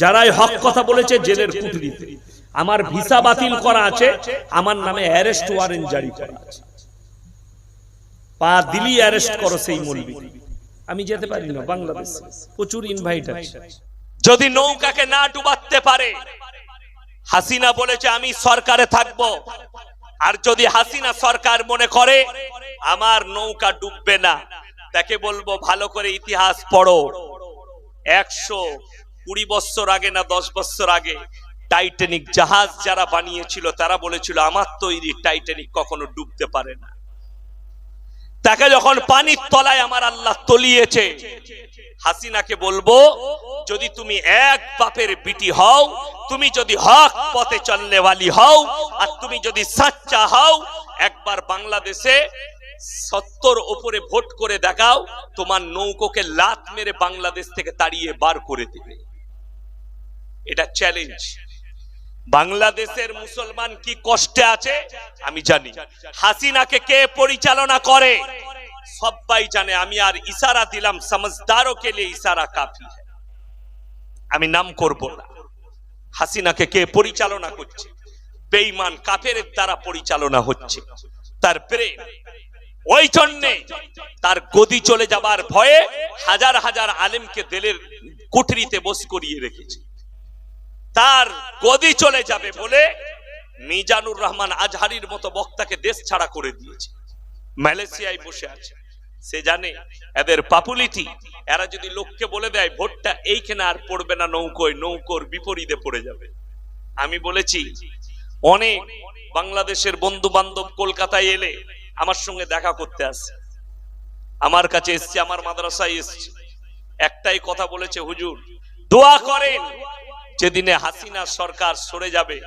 যারাই হক কথা বলেছে জেলের কুঠরিতে। আমার ভিসা বাতিল করা আছে, আমার নামে অ্যারেস্ট ওয়ারেন্ট জারি করা আছে। পা দিলি অ্যারেস্ট করো সেই মৌলবি। আমি যেতে পারি না বাংলাদেশে, প্রচুর ইনভাইট আছে। যদি নৌকাকে না ডুবাতে পারে, হাসিনা বলেছে আমি সরকারে থাকব, আর যদি হাসিনা সরকার মনে করে আমার নৌকা ডুববে না, তাকে বলবো ভালো করে ইতিহাস পড়ো। 120 বছর আগে না 10 বছর আগে টাইটানিক জাহাজ যারা বানিয়েছিল তারা বলেছিল আমার তৈরি টাইটানিক কখনো ডুবতে পারে না। তাকে যখন পানির তলায় আমার আল্লাহ তলিয়েছে, হাসিনাকে বলবো যদি তুমি এক বাপের বিটি হও, তুমি যদি হক পথে চলনে वाली হও, আর তুমি যদি সচ্চা হও, একবার বাংলাদেশে 70 উপরে ভোট করে দেখাও, তোমার নৌকোকে লাত মেরে বাংলাদেশ থেকে তাড়িয়ে বার করে দেবে। এটা চ্যালেঞ্জ। বাংলাদেশের মুসলমান কি কষ্টে আছে আমি জানি। হাসিনাকে কে পরিচালনা করে সবাই জানে। আমি আর ইশারা দিলাম, সমঝদারোं के लिए ইশারা কাফি है। আমি নাম করব না। হাসিনাকে কে পরিচালনা করছে? বেঈমান কাফেরের দ্বারা পরিচালনা হচ্ছে। তার প্রেম, ওই জন্যে তার গদি চলে যাবার ভয়ে হাজার হাজার আলেমকে দিলের কুঠরিতে বস করিয়ে রেখেছে। তার গদি চলে যাবে বলে মিজানুর রহমান আজহারির মতো বক্তাকে দেশ ছাড়া করে দিয়েছে। মালয়েশিয়ায় বসে আছে। সে জানে এদের পপুলারিটি, এরা যদি লোককে বলে দেয় ভোটটা এইখানে আর পড়বে না নৌকোয়, নৌকোর বিপরীতে পড়ে যাবে। আমি বলেছি অনেক বাংলাদেশের বন্ধু বান্ধব কলকাতায় এলে আমার সঙ্গে দেখা করতে আসে, আমার কাছে এসছে, আমার মাদ্রাসায় এসছে। একটাই কথা বলেছে, হুজুর দোয়া করেন যেদিনে হাসিনা সরকার সরে যাবে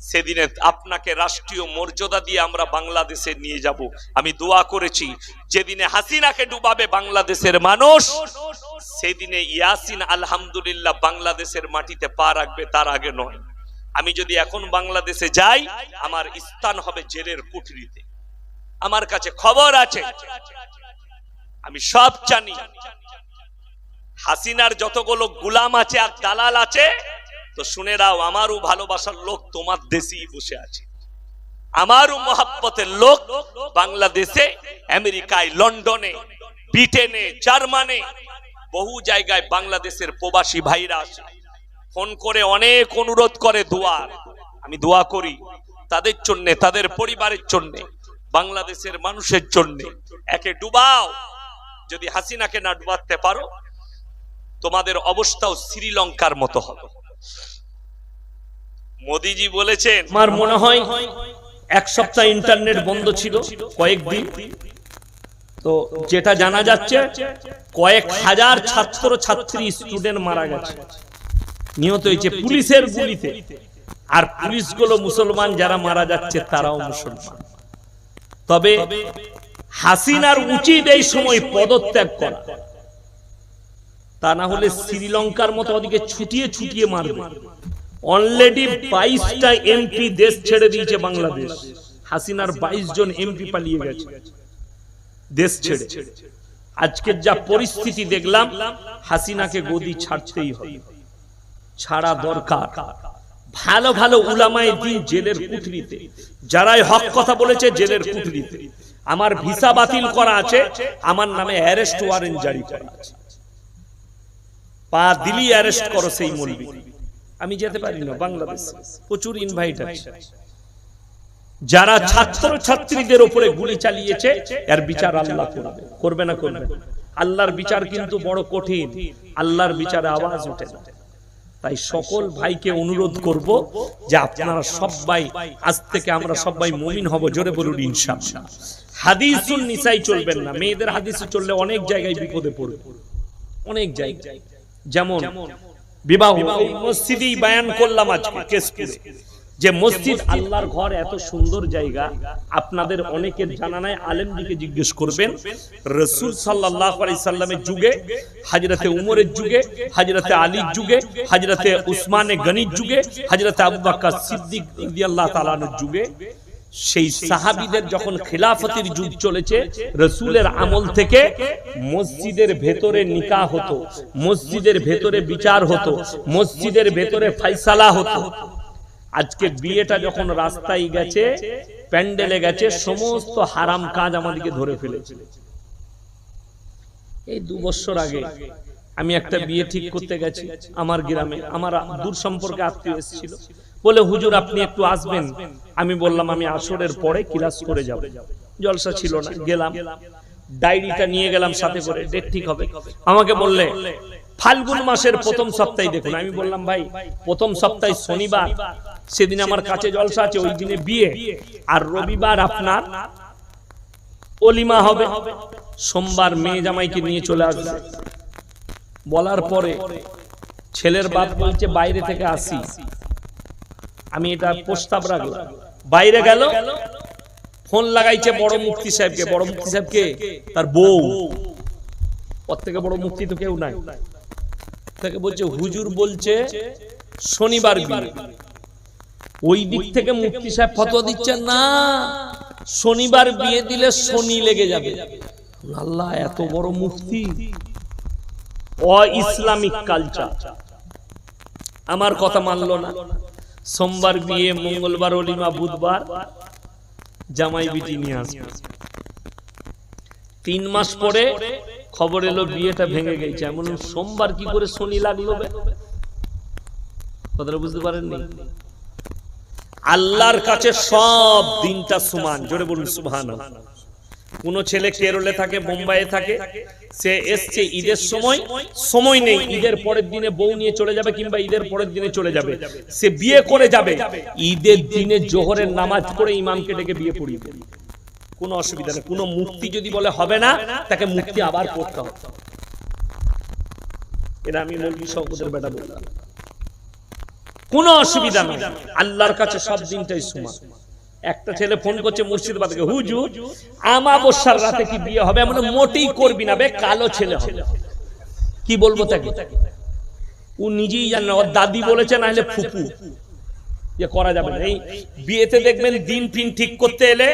সেদিনে আপনাকে রাষ্ট্রীয় মর্যাদা দিয়ে আমরা বাংলাদেশে নিয়ে যাব। আমি দোয়া করেছি যেদিনে হাসিনাকে ডুবাবে বাংলাদেশের মানুষ, সেদিনে ইয়াসিন আলহামদুলিল্লাহ বাংলাদেশের মাটিতে পা রাখবে, তার আগে নয়। আমি যদি এখন বাংলাদেশে যাই আমার স্থান হবে জেলের কুঠরিতে। আমার কাছে খবর আছে, আমি সব জানি। হাসিনার যতগুলো গোলাম আছে আর দালাল আছে, তো শুনে রাও আমারও ভালোবাসার লোক তোমার দেশেই বসে আছে। আমারও মহাব্বতের লোক বাংলাদেশে, আমেরিকায়, লন্ডনে, ব্রিটেনে, জার্মানে, বহু জায়গায় বাংলাদেশের প্রবাসী ভাইরা আসে, ফোন করে অনেক অনুরোধ করে দোয়ার। আমি দোয়া করি তাদের জন্য, তাদের পরিবারের জন্য, বাংলাদেশের মানুষের জন্য। একে ডুবাও, যদি হাসিনাকে না ডুবাতে পারো তোমাদের অবস্থাও শ্রীলঙ্কার মতো হবে। মোদিজি বলেছেন, আমার মনে হয় এক সপ্তাহ ইন্টারনেট বন্ধ ছিল, কয়েকদিন। তো যেটা জানা যাচ্ছে কয়েক হাজার ছাত্র ছাত্রী স্টুডেন্ট মারা গেছে, নিহত হয়েছে পুলিশের গুলিতে। আর পুলিশগুলো মুসলমান, যারা মারা যাচ্ছে তারাও মুসলমান। তবে হাসিনার উচিত এই সময় পদত্যাগ করা, তা না হলে শ্রীলঙ্কার মতো ওদিকে ছুটিয়ে ছুটিয়ে মারবে। অলরেডি 22টা এমপি দেশ ছেড়ে দিয়েছে বাংলাদেশ। হাসিনার 22 জন এমপি পালিয়ে গেছে দেশ ছেড়ে। আজকের যা পরিস্থিতি দেখলাম, হাসিনাকে গদি ছাড়তেই হবে, ছাড়া দরকার। ভালো ভালো উলামায়ে দ্বীন জেলের কুঠরিতে, যারাই হক কথা বলেছে জেলের কুঠরিতে। আমার ভিসা বাতিল করা আছে, আমার নামে অ্যারেস্ট ওয়ারেন্ট জারি করা আছে। পা দিলি অ্যারেস্ট করো সেই মৌলবি। আমি যেতে পারি না বাংলাদেশে, প্রচুর ইনভাইট আছে। যারা ছাত্র ছাত্রীদের উপরে গুলি চালিয়েছে এর বিচার আল্লাহ করবে, করবে না করবে। আল্লাহর বিচার কিন্তু বড় কঠিন, আল্লাহর বিচারে আওয়াজ ওঠে না। তাই সকল ভাইকে অনুরোধ করব যে আপনারা সবাই, আজ থেকে আমরা সবাই মুমিন হব। জোরে বলুন ইনশাআল্লাহ। হাদিসুন নিসাই চলবেন না, মেয়েদের হাদিসে চললে অনেক জায়গায় বিপদে পড়বে, অনেক জায়গায়। যেমন বিবাহ, মসজিদেই বয়ান করলাম আজকে কেশপুরে, যে মসজিদ আল্লাহর ঘর, এত সুন্দর জায়গা। আপনাদের অনেকের জানা নাই, আলেমদিকে জিজ্ঞেস করবেন। রাসূল সাল্লাল্লাহু আলাইহি সাল্লামের যুগে, হযরতে উমরের যুগে, হযরতে আলীর যুগে, হযরতে উসমানে গনির যুগে, হযরতে আবু বকর সিদ্দিক রাদিয়াল্লাহু তাআলা আনহুর যুগে সেই সাহাবীদের যখন খিলাফতের যুগ চলেছে, রাসূলের আমল থেকে মসজিদের ভেতরে নিকাহ হতো, মসজিদের ভেতরে বিচার হতো, মসজিদের ভেতরে ফয়সালা হতো। আজকে বিয়েটা যখন রাস্তায় গেছে, প্যান্ডেলে গেছে, সমস্ত হারাম কাজ আমাদেরকে ধরে ফেলেছে। এই 2 বছর আগে আমি একটা বিয়ে ঠিক করতে গেছি আমার গ্রামে, আমার দূর সম্পর্কে আত্মীয় এসেছিল, বলে হুজুর আপনি একটু আসবেন। আমি বললাম আমি আসরের পরে ক্লাস করে যাব, জলসা ছিল না। গেলাম, ডায়েরিটা নিয়ে গেলাম সাথে করে, ডেট ঠিক হবে। আমাকে বললে ফাল্গুন মাসের প্রথম সপ্তাহে দেখুন। আমি বললাম ভাই প্রথম সপ্তাহে শনিবার, সেদিন আমার কাছে জলসা আছে, ওই দিনে বিয়ে, আর রবিবার আপনার অলিমা হবে, সোমবার মেয়ে জামাইকে নিয়ে চলে আসবে। বলার পরে ছেলের বাপ বলছে বাইরে থেকে আসি। আমি এটা প্রস্তাব রাখলাম, বাইরে গেল, ফোন লাগাইছে বড় মুফতি সাহেবকে। বড় মুফতি সাহেবকে তার বউ, ওর থেকে বড় মুফতি তো কেউ নাই। তাকে বলছে হুজুর বলছে শনিবার বিয়ে। ওই দিক থেকে মুফতি সাহেব ফতোয়া দিচ্ছেন না, শনিবার বিয়ে দিলে শনি লেগে যাবে। আল্লাহ, এত বড় মুফতি! Islamic culture. আমার কথা মানলো না। সোমবার বিয়ে, মঙ্গলবার অলিমা, বুধবার জামাই বিটি নিয়ে আসবে। 3 মাস পরে খবর এলো বিয়েটা ভেঙে গেছে। এমন সোমবার কি করে শনি লাগলো? কথাটা বুঝতে পারেননি? আল্লাহর কাছে সব দিনটা সমান। জোরে বলুন সুবহানাল্লাহ। কোন ছেলে কেরলে থাকে, বোম্বাইয়ে থাকে, সে এসছে ঈদের সময় নেই, ঈদের পরের দিনে বউ নিয়ে চলে যাবে, কিংবা ঈদের পরের দিনে চলে যাবে, সে বিয়ে করে যাবে, ঈদের দিনে জোহরের নামাজ পড়ে ইমামকে ডেকে বিয়ে পড়িয়ে দেবে, কোনো অসুবিধা নেই। কোনো মুক্তি যদি বলে হবে না, তাকে মুক্তি আবার করতে হবে। এটা আমি মৌলভী শওকতের বেটা বললাম, কোনো অসুবিধা নেই। আল্লাহর কাছে সব দিনটাই সমান। একটা ছেলে ফোন করছে মুর্শিদাবাদ থেকে, হুজুর আমাবস্যার রাতে কি বিয়ে হবে? আমরা মোটেই করবি না, বে কালো ছেলে হবে। কি বলবো তাকে? ও নিজেই জানে না, ওর দাদি বলেছে, না হলে ফুপু, যে করা যাবে না। এই বিয়েতে দেখবেন দিন ফিন ঠিক করতে এলে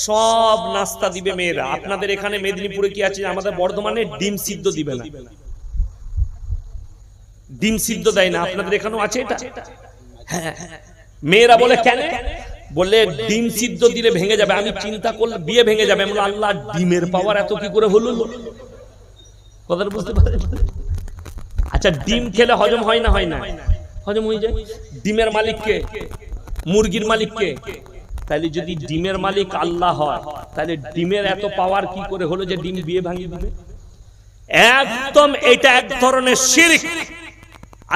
সব নাস্তা দিবে মেয়েরা। আপনাদের এখানে মেদিনীপুরে কি আছে? আমাদের বর্ধমানে ডিম সিদ্ধ দিবে না, ডিম সিদ্ধ দেয় না। আপনাদের এখানেও আছে এটা? হ্যাঁ, মেয়েরা বলে কেন? বলে ডিম সিদ্ধ দিলে ভেঙে যাবে। আমি চিন্তা করলে বিয়ে ভেঙে যাবে। বলে আল্লাহ, ডিমের পাওয়ার এত কি করে হলো? কথাটা বুঝতে পারেন? আচ্ছা, ডিম খেলে হজম হয় না? হয় না, হজম হয়ে যায়। ডিমের মালিক কে? মুরগির মালিক কে? তাহলে যদি ডিমের মালিক আল্লাহ হয়, তাহলে ডিমের এত পাওয়ার কি করে হলো যে ডিম বিয়ে ভাঙিয়ে দিবে? একদম এটা এক ধরনের শিরক।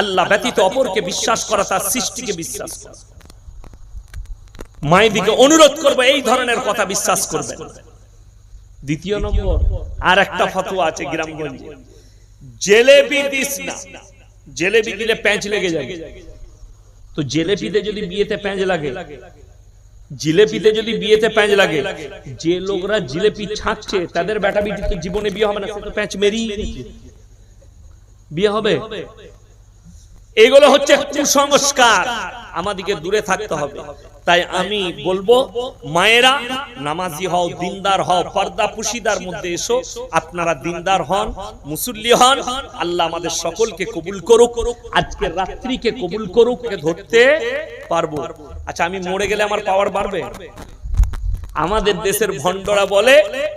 আল্লাহ ব্যতীত অপরকে বিশ্বাস করা, তার সৃষ্টিকে বিশ্বাস করা। মায়েদিকে অনুরোধ করবো এই ধরনের কথা বিশ্বাস করবেন। দ্বিতীয় নম্বর, আর একটা ফতোয়া আছে গ্রামগঞ্জে, জেলেবি দিস না। জেলেবি দিলে প্যাঁচ লেগে যাবে। তো জেলেবিতে যদি বিয়েতে প্যাঁচ লাগে, জিলেপিতে যদি বিয়েতে প্যাঁচ লাগে, যে লোকরা জিলেপি ছাঁকছে তাদের বেটা বিটি তো জীবনে বিয়ে হবে না, সে তো প্যাঁচ মেরি বিয়ে হবে। এগুলো হচ্ছে কুসংস্কার, আমাদেরকে দূরে থাকতে হবে। তাই আমি বলবো, মায়েরা নামাজি হও, দিনদার হও, পর্দা পুশিদার মধ্যে এসো। আপনারা দিনদার হন, মুসল্লি হন। আল্লাহ আমাদের সকলকে কবুল করুক, আজকের রাত্রিকে কবুল করুক, ধরতে পারবো। আচ্ছা, আমি মরে গেলে আমার পাওয়ার বাড়বে? আমাদের দেশের ভণ্ডরা বলে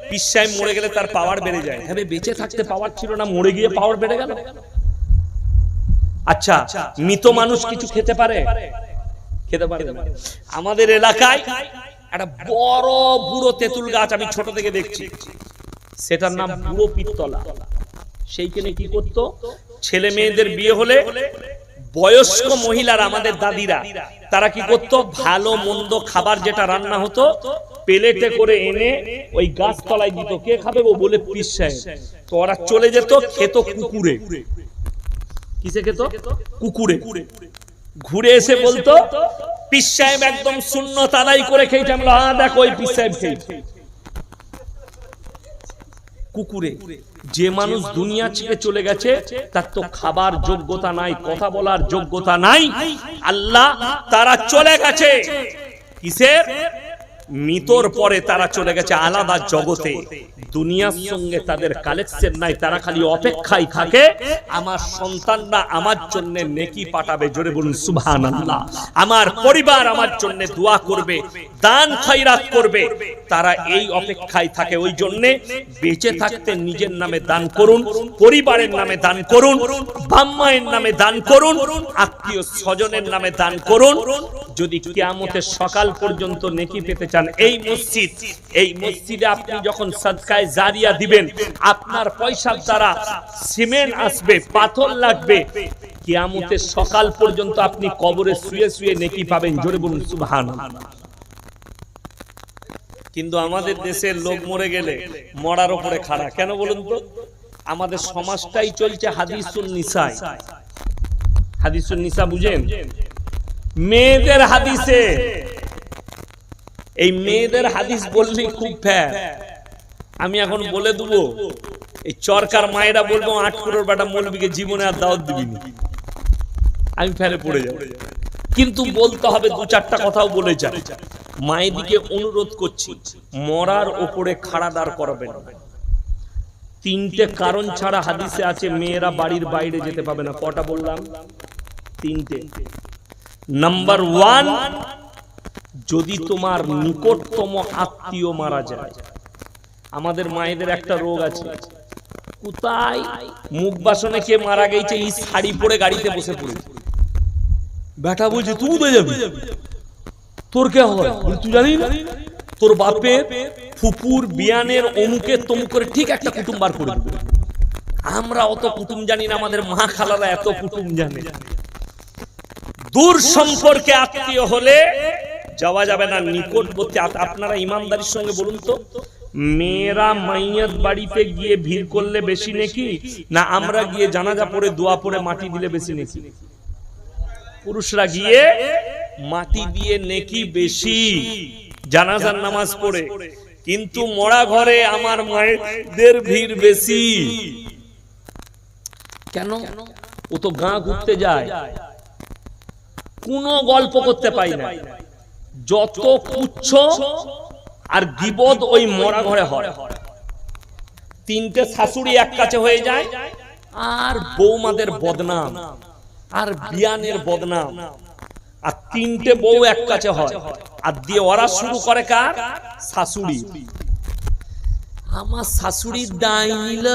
পীর সাহেব মরে গেলে তার পাওয়ার বেড়ে যায়। তবে বেঁচে থাকতে পাওয়ার ছিল না, মরে গিয়ে পাওয়ার বেড়ে গেল। আচ্ছা, মৃত মানুষ কিছু খেতে পারে? খেতে পারে না। আমাদের এলাকায় একটা বড় বুড়ো তেঁতুল গাছ আমি ছোট থেকে দেখছি, সেটার নাম বুড়ো পিত্তলা। সেইখানে কি করতো, ছেলে মেয়েদের বিয়ে হলে বয়স্ক মহিলারা, আমাদের দাদিরা, তারা কি করতো, ভালো মন্দ খাবার যেটা রান্না হতো প্লেটে করে এনে ওই গাছ তলায় দিত। কে খাবে? ও বলে পীর সাহেব। তো ওরা চলে যেত, খেত কুকুরে। কিসে খেত? কুকুরে। ঘুরে এসে বলতো পীর সাহেব একদম সুন্নত আদায় করে খেয়েছে। আমরা হ্যাঁ দেখো ওই পীর সাহেব খেয়েছে কুকুরে। যে মানুষ দুনিয়া ছেড়ে চলে গেছে তার তো খাবার যোগ্যতা নাই, কথা বলার যোগ্যতা নাই। আল্লাহ তারা চলে গেছে কিসের? মৃত্যুর পরে তারা চলে গেছে আলাদা জগতে, দুনিয়ার সঙ্গে তাদের কালেকশন নাই, তারা খালি অপেক্ষায় থাকে আমার সন্তানরা আমার জন্য নেকি পাঠাবে, জোরে বলুন সুবহানাল্লাহ। আমার পরিবার আমার জন্য দোয়া করবে, দান খয়রাত করবে, তারা এই অপেক্ষায় থাকে। ওই জন্য বেঁচে থাকতে নিজের নামে দান করুন, পরিবারের নামে দান করুন, বাম্মায়ের নামে দান করুন, আত্মীয় স্বজনের নামে দান করুন। যদি কিয়ামতের সকাল পর্যন্ত নেকি পেতে চান, এই মসজিদে আপনি যখন সাদকায়ে জারিয়া দিবেন, আপনার পয়সার দ্বারা সিমেন্ট আসবে, পাথর লাগবে, কিয়ামতের সকাল পর্যন্ত আপনি কবরে শুয়ে শুয়ে নেকি পাবেন, জোরে বলুন সুবহানাল্লাহ। কিন্তু আমাদের দেশের লোক মরে গেলে মরার উপরে খাড়া, কেন বলুন তো? আমাদের সমাজটাই চলছে হাদিসুন নিসায়। হাদিসুন নিসা বুঝেন? মেয়েদের হাদিসে, এই মেয়েদের হাদিস বললেই খুব ফ্যার। আমি এখন বলে দেবো, এই চরকার মায়েরা বলবো 8 করোড় বেটা মৌলবীকে জীবনে আর দাওয়াত দিবি না, আমি ফেরে পড়ে যাব। কিন্তু বলতে হবে, 2-4টা কথাও বলে যাই। মায়েদিকে অনুরোধ করছি, মরার ওপরে খাড়া দাঁড় করবেন। 3টে কারণ ছাড়া হাদিসে আছে মেয়েরা বাড়ির বাইরে যেতে পাবে না। কটা বললাম? 3টে। নাম্বার 1, যদি তোমার নিকটতম আত্মীয় মারা যায়। আমাদের মায়েদের একটা রোগ আছে, কোথায় মুখ বাসনে কে মারা গেছে, এই শাড়ি পরে গাড়িতে বসে পড়েছে। বেটা বলছে তুই উঠে যাবি, তোর কে হয়? তুই জানি না তোর বাপের ফুপুর বিয়ানের অমুকের তমুকের ঠিক একটা কুটুম বার করে দিবে। আমরা অত কুটুম জানি না, আমাদের মা খালারা এত কুটুম জানে। দূর সম্পর্কে আত্মীয় হলে যাওয়া যাবে না, নিকটবর্তী। আপনারা ইমানদারির সঙ্গে বলুন তো, মেয়েরা মাইয়াত বাড়িতে গিয়ে ভিড় করলে বেশি নেকি, না আমরা গিয়ে জানাজা পড়ে দোয়া পড়ে মাটি দিলে বেশি নেকি? পুরুষরা গিয়ে মাটি দিয়ে নেকি বেশি, জানাজার নামাজ পড়ে। কিন্তু মরা ঘরে আমার মায়েদের ভিড় বেশি। কেন? ও তো গাঁ ঘুরতে যায়, কোনো গল্প করতে পাই না। যত পুচ্ছ আর গিবদ ওই মরা ঘরে হয়। 3টে শাশুড়ি এক কাছে হয়ে যায়, আর বৌমাদের বদনাম, আর বিয়ানের বদনাম, আর 3টে বউ এক কাছে হয়, আর দিয়ে ওরা শুরু করে কার? শাশুড়ি। আমার শাশুড়ি ডাইনি ল,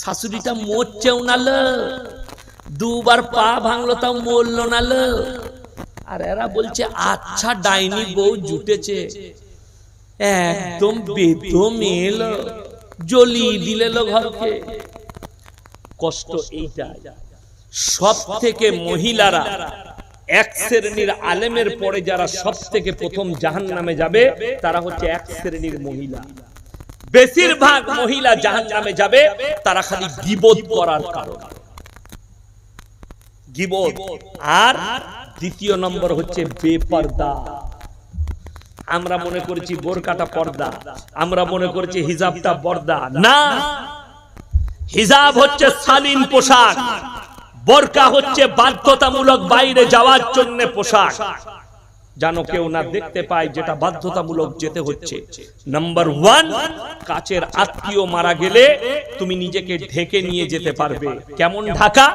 শাশুড়িটা মরছেও না ল, 2বার পা ভাঙলো তাও মরলো না ল। আর এরা বলছে আচ্ছা ডাইনি বউ জুটেছে, একদম বেদম এলো, জ্বলিয়ে দিলে ঘরকে। কষ্ট এইটা। সব থেকে মহিলারা এক শ্রেণীর আলেমের পরে যারা সব থেকে প্রথম জাহান্নামে যাবে, তারা হচ্ছে এক শ্রেণীর মহিলা। বেশিরভাগ মহিলা জাহান্নামে যাবে তারা খালি গীবত করার কারণে। গীবত। আর দ্বিতীয় নম্বর হচ্ছে বেপরদা। আমরা মনে করেছি বোরকাটা পর্দা, আমরা মনে করেছি হিজাবটা পর্দা। না, হিজাব হচ্ছে শালীন পোশাক, বোরকা হচ্ছে বাধ্যতামূলক বাইরে যাওয়ার জন্য পোশাক, জানো কেউ না দেখতে পায়, যেটা বাধ্যতামূলক যেতে হচ্ছে। নাম্বার 1, কাছের আত্মীয় মারা গেলে তুমি নিজেকে ঢেকে নিয়ে যেতে পারবে। কেমন ঢাকা?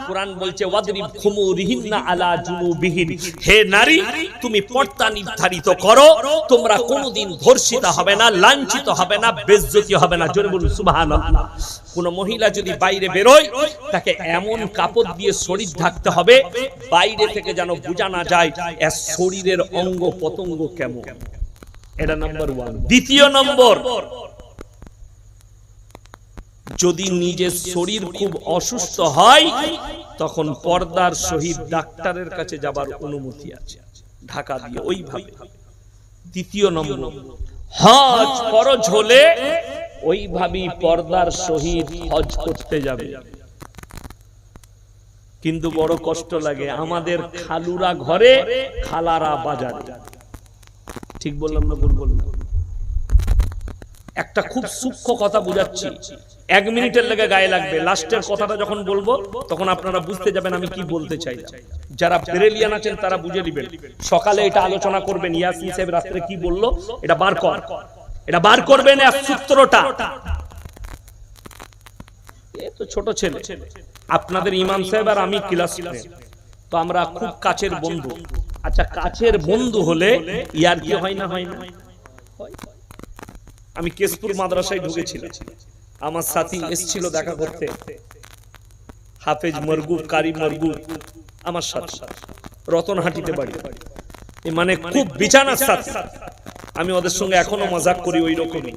কোরআন বলছে ওয়াদরিব খুমুরিহিন্না আলা জুনুবিহিন, হে নারী তুমি পর্দা নির্ধারিত করো, তোমরা কোনোদিন ধর্ষিতা হবে না, লাঞ্ছিত হবে না, বেইজ্জতি হবে না। জোরে বলুন সুবহানাল্লাহ। কোন মহিলা যদি বাইরে বেরোয়, তাকে এমন কাপড় দিয়ে শরীর ঢাকতে হবে বাইরে থেকে যেন বোঝা না যায় এর শরীরের অঙ্গ পতঙ্গ কেমন। এটা নাম্বার 1। দ্বিতীয় নম্বর, যদি নিজের শরীর খুব অসুস্থ হয়, তখন পর্দার সহিত ডাক্তারের কাছে যাবার অনুমতি আছে, ঢাকা দিয়ে ওইভাবে। তৃতীয় নম্বর, হজ ফরজ হলে ওইভাবেই পর্দার সহিত হজ করতে যাবে। কিন্তু বড় কষ্ট লাগে, আমাদের খালুরা ঘরে, খালারা বাজারে। ঠিক বললাম না ভুল বললাম? একটা খুব সূক্ষ্ম কথা বুঝাচ্ছি, 1 মিনিটের লেগে গায়ে লাগবে। লাস্টের কথাটা যখন বলবো তখন আপনারা বুঝতে যাবেন আমি কি বলতে চাই। যারা ব্রেলিয়ান আছেন তারা বুঝে নেবেন। সকালে এটা আলোচনা করবেন, ইয়াসিন সাহেব রাত্রে কি বললো এটা বার কর, এটা বার করবেন এক সূত্রটা। এ তো ছোট ছেলে, আপনাদের ইমাম সাহেব আর আমি ক্লাসমেট, তো আমরা খুব কাছের বন্ধু। আচ্ছা, কাছের বন্ধু হলে ইয়ার কি হয় না? হয় না? আমি কেশপুর মাদ্রাসায় ঢুকেছিলাম, আমার সাথী এসেছিল দেখা করতে, হাফেজ মরগুব, কারি মরগুব আমার সাথে, রতনহাটিতে বাড়ি, মানে খুব বিছানার সাথে। আমি ওদের সঙ্গে এখনো মজাক করি, ওই রকমই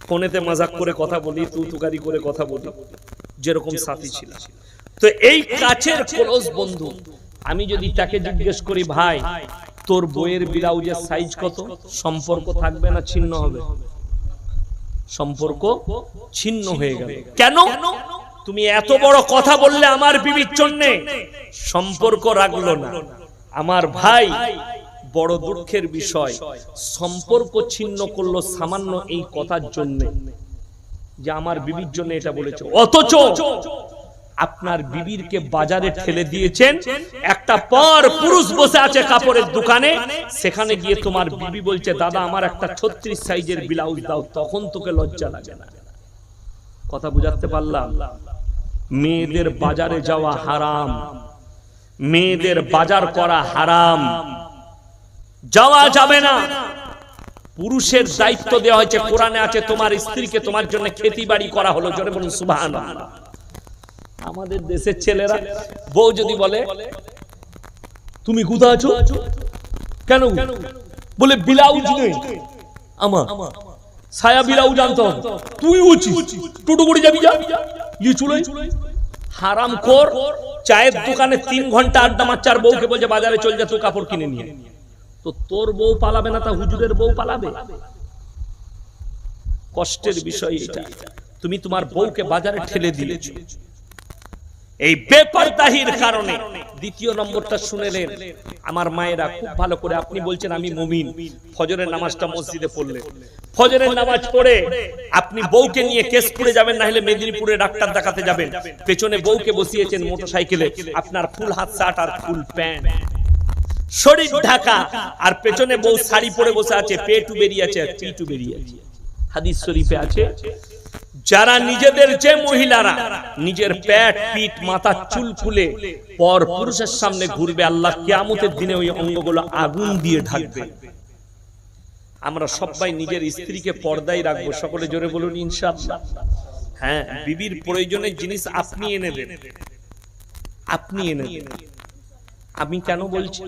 ফোনেতে মজাক করে কথা বলি, তুতুকারি করে কথা বলি, যেরকম সাথী ছিল। তো এই কাছের ক্লোজ বন্ধু, আমি যদি তাকে জিজ্ঞেস করি ভাই তোর বইয়ের ব্লাউজের সাইজ কত, সম্পর্ক থাকবে না ছিন্ন হবে? সম্পর্ক ছিন্ন হয়ে গেল। কেন? তুমি এত বড় কথা বললে আমার বিবির জন্য, সম্পর্ক রাখলো না। আমার ভাই বড় দুঃখের বিষয়, সম্পর্ক ছিন্ন করলো সামান্য এই কথার জন্য যে আমার বিবির জন্য এটা বলেছে, অথচ আপনার বিবিরকে বাজারে ঠেলে দিয়েছেন। একটা পর পুরুষ বসে আছে কাপড়ের দোকানে, সেখানে গিয়ে তোমার বিবি বলছে দাদা আমার একটা 36 সাইজের ব্লাউজ দাও, তখন তোকে লজ্জা লাগে না? কথা বুঝাতে পারলাম? মেয়েদের বাজারে যাওয়া হারাম, মেয়েদের বাজার করা হারাম, যাওয়া যাবে না। পুরুষের দায়িত্ব দেওয়া হয়েছে, কোরআনে আছে তোমার স্ত্রীকে তোমার জন্য খেতি বাড়ি করা হলো। জোরে বলুন সুবহানাল্লাহ। আমাদের দেশের ছেলেরা বউ যদি বলে তুমি কোথায় আছো, কেন বলে ব্লাউজ নেই আমার, ছায়া ব্লাউজ আনতে হবে, তুই উচিত টোটো করে যাবি, যা নিয়ে চলে। হারাম খোর, চায়ের দোকানে 3 ঘন্টা আড্ডা মারছে আর বউকে বলছে বাজারে চল যা তো কাপড় কিনে নিয়ে। তো তোর বউ পালাবে না, তা হুজুরের বউ পালাবে? কষ্টের বিষয় এটা, তুমি তোমার বউকে বাজারে ঠেলে দিয়েছো এই বেপরদাহির কারণে। দ্বিতীয় নম্বরটা শুনেলেন আমার মায়েরা খুব ভালো করে। আপনি বলছেন আমি মুমিন, ফজরের নামাজটা মসজিদে পড়লেন, ফজরের নামাজ পড়ে আপনি বউকে নিয়ে কেশপুরে যাবেন, না হলে মেদিনীপুরে ডাক্তার দেখাতে যাবেন, পেছনে বউকে বসিয়েছেন মোটরসাইকেলে, আপনার ফুল হাত শার্ট আর ফুল প্যান্ট, শরীর ঢাকা, আর পেছনে বউ শাড়ি পরে বসে আছে, পেটু বেরিয়ে আছে, পিটু বেরিয়ে আছে। হাদিস শরীফে আছে যারা নিজেদের, যে মহিলারা নিজের পেট পিঠ মাথা চুল খুলে পর পুরুষের সামনে ঘুরবে, আল্লাহ কিয়ামতের দিনে ওই অঙ্গগুলো আগুন দিয়ে ঢাকবে। আমরা সবাই নিজের স্ত্রীকে পর্দায় রাখবো, সকলে জোরে বলুন ইনশাআল্লাহ। হ্যাঁ, বিবির প্রয়োজনের জিনিস আপনি এনে দেন, আপনি এনে দেন। আমি কেন বলছি,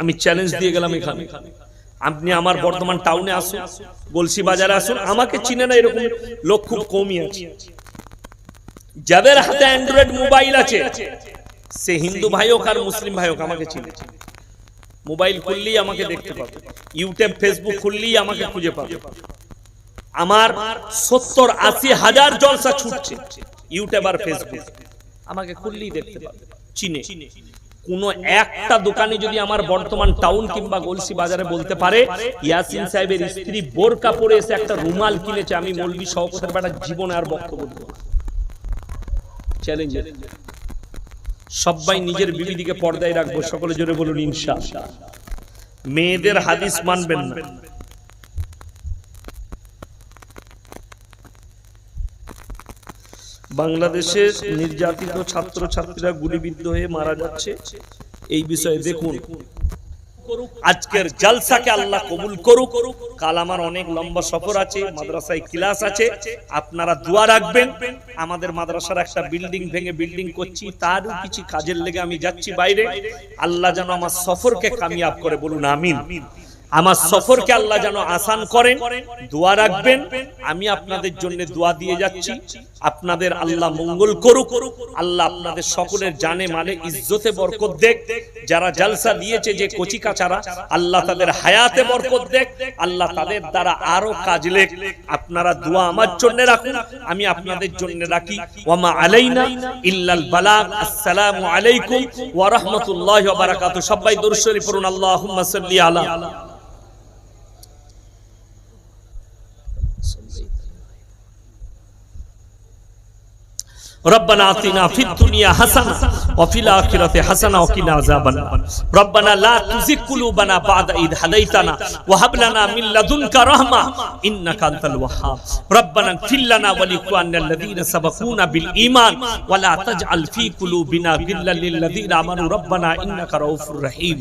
আমি চ্যালেঞ্জ দিয়ে গেলাম এখানে, আপনি আমার বর্ধমান টাউনে আসুন, গলসি বাজারে আসুন, আমাকে চিনে না এরকম লোক খুব কমই আছে। যাদের হাতে অ্যান্ড্রয়েড মোবাইল আছে, সে হিন্দু ভাই হোক আর মুসলিম ভাই হোক, আমাকে চিনে। মোবাইল খুললেই আমাকে দেখতে পাবে, ইউটিউব ফেসবুক খুললেই আমাকে খুঁজে পাবে। আমার 70-80 হাজার জলসা ছুটছে ইউটিউব আর ফেসবুক, আমাকে খুললেই দেখতে পাবে, চিনে। কোন একটা দোকানে যদি আমার বর্তমান টাউন কিংবা গলসি বাজারে বলতে পারে ইয়াসিন সাহেবের স্ত্রী বোরকা পরে এসে একটা রুমাল কিনেছে, আমি মৌলভী শওকতের বেটা জীবনে আর বক্তব্য দেব না। চ্যালেঞ্জ। সবাই নিজের বিবি দিকে পর্দায় রাখবো, সকলে জোরে বলুন ইনশাআল্লাহ। মেয়েদের হাদিস মানবেন না। বাংলাদেশের নির্যাতিত ছাত্র ছাত্রীরা গুলিবিদ্ধ হয়ে মারা যাচ্ছে, এই বিষয়ে দেখুন। আজকের জলসাকে আল্লাহ কবুল করুক। কাল আমার অনেক লম্বা সফর আছে, মাদ্রাসায় ক্লাস আছে, আপনারা দোয়া রাখবেন। আমাদের মাদ্রাসার একটা বিল্ডিং ভেঙে বিল্ডিং করছি, তারও কিছু কাজের লেগে আমি যাচ্ছি বাইরে। আল্লাহ যেন আমার সফরকে কামিয়াব করে, বলুন আমিন। আমার সফরকে আল্লাহ যেন আসান করেন, দোয়া রাখবেন। আমি আপনাদের জন্য দোয়া দিয়ে যাচ্ছি, আপনাদের আল্লাহ মঙ্গল করুক। আল্লাহ আপনাদের সকলের জানে মালে ইজ্জতে বরকত দেখ। যারা জলসা দিয়েছে, যে কচি কাচারা, আল্লাহ তাদের হায়াতে বরকত দেখ, আল্লাহ তাদের দ্বারা আরো কাজ লেখ। আপনারা দোয়া আমার জন্য রাখুন, আমি আপনাদের জন্য রাখি। ওয়ামা আলাইনা ইল্লাল বালাগ। আসসালামু আলাইকুম ওয়া রাহমাতুল্লাহি ওয়া বারাকাতুহু। সবাই দরুদ শরীফ পড়ুন। আল্লাহুম্মা সাল্লি আলা ربنا آتنا في الدنيا حسنة وفي الآخرة حسنة وقنا عذاب النار ربنا لا تزغ قلوبنا بعد إذ هديتنا وهب لنا من لدنك رحمة إنك أنت الوهاب ربنا اغفر لنا ولإخواننا الذين سبقونا بالإيمان ولا تجعل في قلوبنا غلا للذين آمنوا ربنا إنك رؤوف رحيم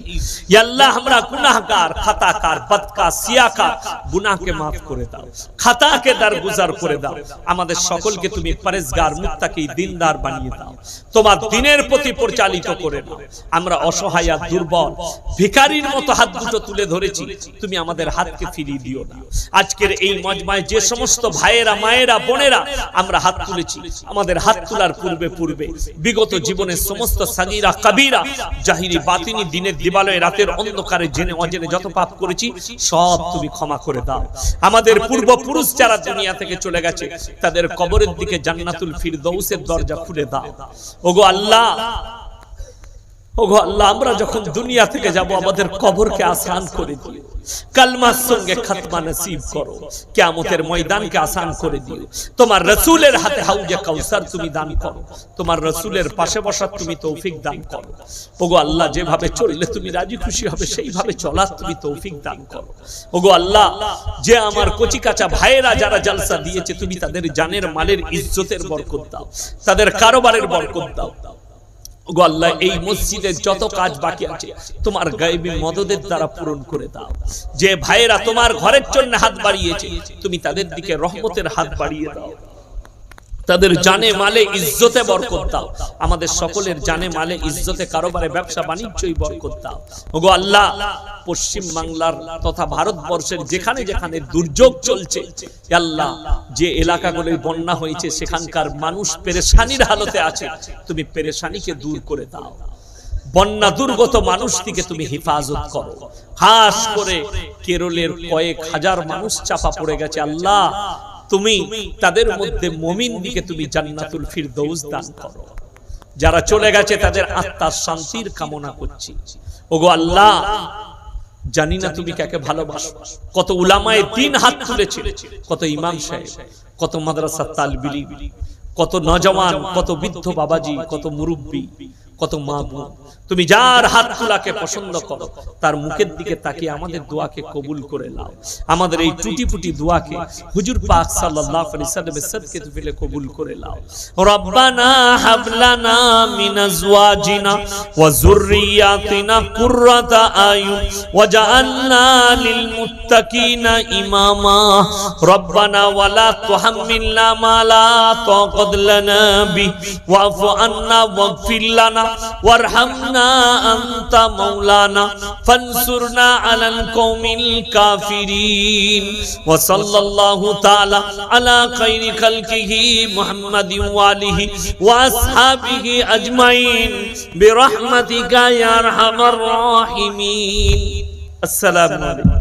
يا الله আমরা গুনাহগার খাতাকার বদকার সিয়াকার গুনাহকে maaf করে দাও খাতাকে দরগুজার করে দাও আমাদের সকলকে তুমি পরেজগার মুত্তাকি দিনদার বানিয়ে দাও তোমার দ্বীনের প্রতি পরিচালিত করে দাও আমরা অসহায় আর দুর্বল ভিখারির মতো হাত দুটো তুলে ধরেছি তুমি আমাদের হাতকে ফিরিয়ে দিও না আজকের এই মজমায় যে সমস্ত ভাইয়েরা মায়েরা বোনেরা আমরা হাত তুলেছি আমাদের হাত তোলার পূর্বে বিগত জীবনের সমস্ত সাগীরা কবীরা জাহিরি বাতিনি দিনের দিবালয়ে রাতের অন্ধকারে জেনে অজেনে যত পাপ করেছি সব তুমি ক্ষমা করে দাও আমাদের পূর্বপুরুষ যারা দুনিয়া থেকে চলে গেছে তাদের কবরের দিকে জান্নাতুল ফিরদৌসের দরজা খুলে দাও ওগো আল্লাহ আমরা যখন দুনিয়া থেকে যাব আমাদের কবরকে আসান করে দিও কালমার সঙ্গে খাতমা নসিব করো কিয়ামতের ময়দানকে আসান করে দিও তোমার রাসূলের হাতে হাউজে কাউসার তুমি দান করো তোমার রাসূলের পাশে বসার তুমি তৌফিক দান করো ওগো আল্লাহ যেভাবে চললে তুমি রাজি খুশি হবে সেইভাবে চলার তুমি তৌফিক দান করো ওগো আল্লাহ যে আমার কচি কাঁচা ভাইয়েরা যারা জলসা দিয়েছে তুমি তাদের জানের মালের ইজ্জতের বরকত দাও তাদের কারবারের বরকত দাও ওগো আল্লাহ এই মসজিদের যত কাজ বাকি আছে তোমার গায়েবী মদদের দ্বারা পূরণ করে দাও যে ভাইয়েরা তোমার ঘরের জন্য হাত বাড়িয়েছে তুমি তাদের দিকে রহমতের হাত বাড়িয়ে দাও তাদের জানে মালে ইজ্জতে বরকত দাও আমাদের সকলের জানে মালে ইজ্জতে কারবারে ব্যবসা বাণিজ্যই বরকত দাও ওগো আল্লাহ পশ্চিম বাংলার তথা ভারতবর্ষের যেখানে যেখানে দুর্যোগ চলছে আল্লাহ যে এলাকাগুলোয় বন্যা হয়েছে সেখানকার মানুষ পেরেশানির হালতে আছে তুমি পেরেশানিকে দূর করে দাও বন্যা দুর্গত মানুষ থেকে তুমি হেফাজত করো খাস করে কেরলের কয়েক হাজার মানুষ চাপা পড়ে গেছে আল্লাহ তুমি তাদের মধ্যে মুমিন দিকে তুমি জান্নাতুল ফিরদৌস দান করো যারা চলে গেছে তাদের আত্মার শান্তির কামনা করছি ওগো আল্লাহ জানি না তুমি কাকে ভালোবাসো কত উলামায়ে দ্বীন হাত তুলেছে কত ইমাম সাহেব কত মাদ্রাসার তালিব ইলম কত নওজওয়ান কত বৃদ্ধ বাবাজি কত মুরব্বি কত মা বোন তুমি যার হাত তোলাকে পছন্দ করো তার মুখের দিকে তাকিয়ে আমাদের দোয়াকে কবুল করে নাও আমাদের এই টুটি ফুটি দোয়াকে হুজুর পাক সাল্লাল্লাহু আলাইহি ওয়াসাল্লামের সাদকে তুমি কবুল করে নাও রব্বানা হাব লানা মিন আজওয়াজিনা ওয়া যুররিয়াতিনা কুররাতা আয়ুন ওয়াজআলনা লিল মুত্তাকিনা ইমামা রব্বানা ওয়ালা তুহাম্মিলনা মা লা তাকাত লানা বি ওয়াফু আন্না ওয়াগফির লানা وارحمنا أنت مولانا فانصرنا على القوم الكافرين وصلى الله تعالى على خير خلقه محمد وآله وأصحابه أجمعين برحمتك يا أرحم الراحمين السلام عليكم